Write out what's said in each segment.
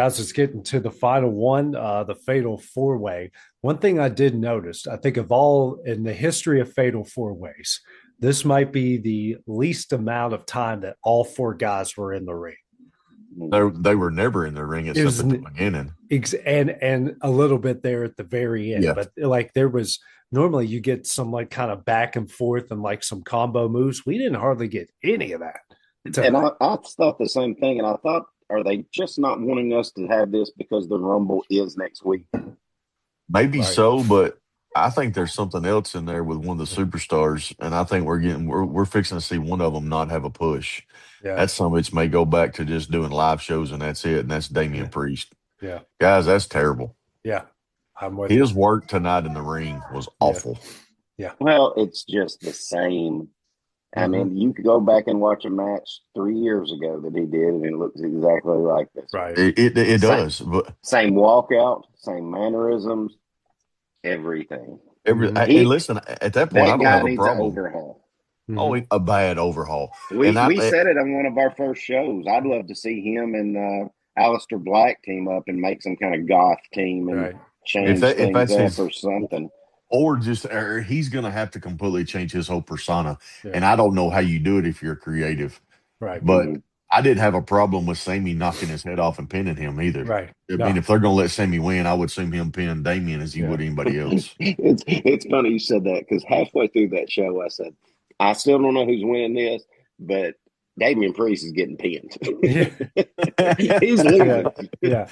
Guys, let's get into the final one, the fatal four way. One thing I did notice, I think of all in the history of fatal four ways, this might be the least amount of time that all four guys were in the ring. They were never in the ring It except was at the beginning. and a little bit there at the very end, Yeah. but like there was normally you get some like kind of back and forth and like some combo moves. We didn't hardly get any of that And tonight. I thought the same thing. And I thought, are they just not wanting us to have this because the Rumble is next week? Maybe Right. so, but I think there's something else in there with one of the superstars, and I think we're fixing to see one of them not have a push. Yeah. That some which may go back to just doing live shows and that's it, and that's Damian Yeah. Priest. Yeah. Guys, that's terrible. Yeah. I'm with you. His work tonight in the ring was Yeah. awful. Yeah. Well, it's just the same. I Mm-hmm. mean, you could go back and watch a match 3 years ago that he did, and it looks exactly like this one. Right. It Same, does, but same walkout, same mannerisms, everything. Mm-hmm. hey, He listen, at that point, I That don't guy have a needs an problem. overhaul. Oh, Mm-hmm. a bad overhaul, We and we said it on one of our first shows. I'd love to see him and Alistair Black team up and make some kind of goth team and Right. change if things that's up his or something. or he's going to have to completely change his whole persona. Yeah. And I don't know how you do it if you're creative, Right. but Mhm. I didn't have a problem with Sammy knocking his head off and pinning him either. Right. I mean, No. if they're going to let Sammy win, I would assume him pin Damien as he Yeah. would anybody else. It's funny you said that because halfway through that show, I said, I still don't know who's winning this, but Damian Priest is getting pinned. Yeah. He's Yeah. losing. Yeah.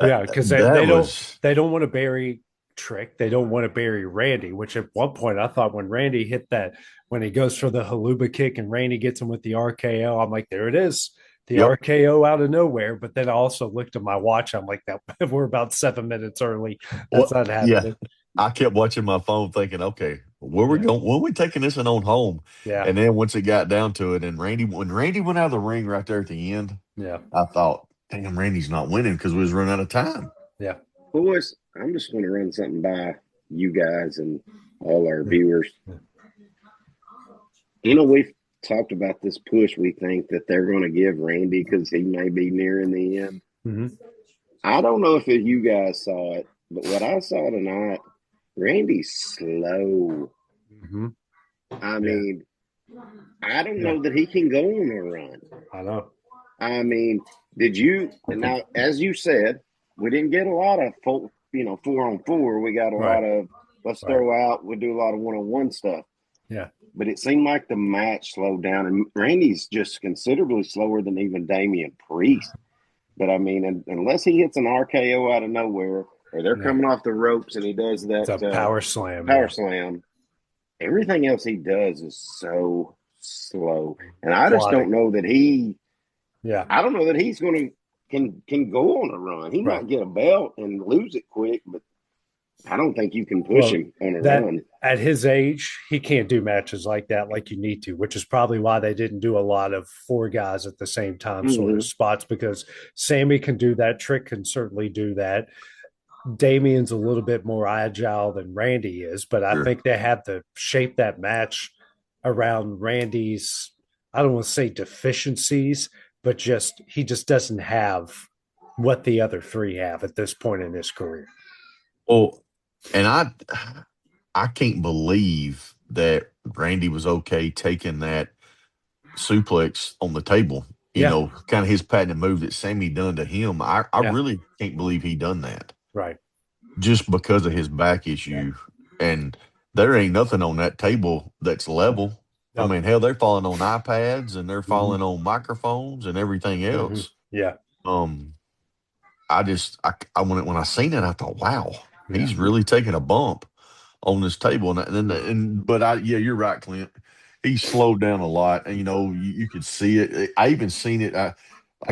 Yeah. Because they, That they don't was, they don't want to bury Trick. They don't want to bury Randy, which at one point I thought when Randy hit that when he goes for the haluba kick and Randy gets him with the RKO, I'm like, there it is. The yep. RKO out of nowhere. But then I also looked at my watch. I'm like, that we're about 7 minutes early. That's Well, not yeah. happening. I kept watching my phone thinking, okay, where we Yeah. going? When we taking this and on home? Yeah. And then once it got down to it, and when Randy went out of the ring right there at the end, Yeah. I thought, damn, Randy's not winning because we was running out of time. Yeah. Boys, I'm just going to run something by you guys and all our viewers. We've talked about this push we think that they're going to give Randy because he may be nearing the end. Mm-hmm. I don't know if you guys saw it, but what I saw tonight, Randy's slow. Mm-hmm. I Yeah. mean, I don't Yeah. know that he can go on a run. I know. I mean, did you? Now, as you said, we didn't get a lot of 4-on-4. We got a Right. lot of let's Right. throw out. We do a lot of one-on-one stuff. Yeah. But it seemed like the match slowed down, and Randy's just considerably slower than even Damian Priest. But I mean, unless he hits an RKO out of nowhere, or they're Yeah. coming off the ropes and he does It's a that power slam. power Yeah. slam, everything else he does is so slow. And I just don't Plotting. know that he. Yeah. I don't know that he's going to can go on a run. He Right. might get a belt and lose it quick, but I don't think you can push Well, him on a that run. at his age, he can't do matches like that like you need to, which is probably why they didn't do a lot of four guys at the same time sort of Mm-hmm. spots because Sammy can do that. Trick can certainly do that. Damien's a little bit more agile than Randy is, but I Sure. think they have to shape that match around Randy's, I don't want to say deficiencies, but just he just doesn't have what the other three have at this point in his career. Well, and I can't believe that Randy was okay taking that suplex on the table. Yeah. Kind of his patented move that Sammy done to him. I Yeah. really can't believe he done that Right. just because of his back Yeah. issue. And there ain't nothing on that table that's level. I No. mean, hell, they're falling on iPads and they're Mm-hmm. falling on microphones and everything Mm-hmm. else. Yeah. Um, when I seen it, I thought, wow, Yeah. he's really taking a bump on this table. But you're right, Clint. He slowed down a lot, and you could see it. I even seen it. I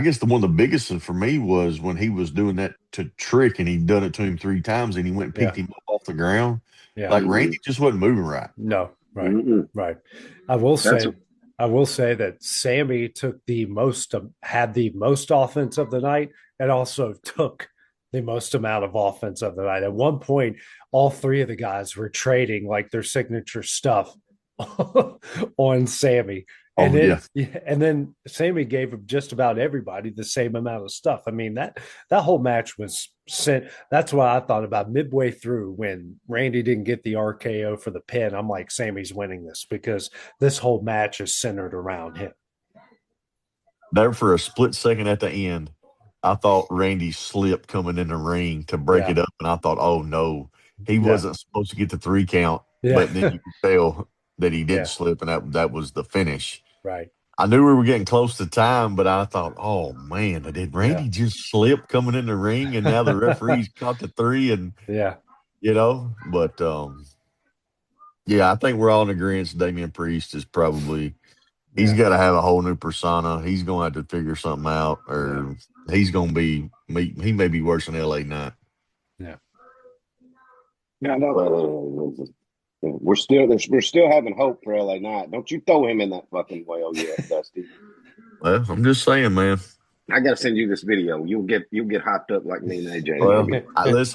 guess one of the biggest for me was when he was doing that to Trick, and he'd done it to him 3 times, and he went and Yeah. picked him up off the ground. Yeah. Like Mm-hmm. Randy just wasn't moving right. No. Right. Mm-hmm. Right. I will That's say, I will say that Sammy took the most, had the most offense of the night, and also took the most amount of offense of the night. At one point, all three of the guys were trading like their signature stuff on Sammy, And Oh then, yeah, yeah, and then Sammy gave just about everybody the same amount of stuff. I mean, that whole match was sent. That's why I thought about midway through when Randy didn't get the RKO for the pin. I'm like, Sammy's winning this because this whole match is centered around him. there for a split second at the end, I thought Randy slipped coming in the ring to break Yeah, it up, and I thought, oh no, he yeah, wasn't supposed to get the 3 count. yeah, But then you could tell that he didn't yeah. slip, and that was the finish. Right. I knew we were getting close to time, but I thought, oh man, did Yeah, Randy just slip coming in the ring, and now the referee's caught the 3, and yeah, but yeah, I think we're all in agreement. Damian Priest is probably he's yeah, got to have a whole new persona. He's going to have to figure something out, yeah, or he's going to be he may be worse than LA Knight. yeah. Yeah, no, we're still having hope for LA Knight. Don't you throw him in that fucking well yet, Dusty. Well, I'm just saying, man. I gotta send you this video. You'll get hyped up like me and AJ, Well, maybe. listen.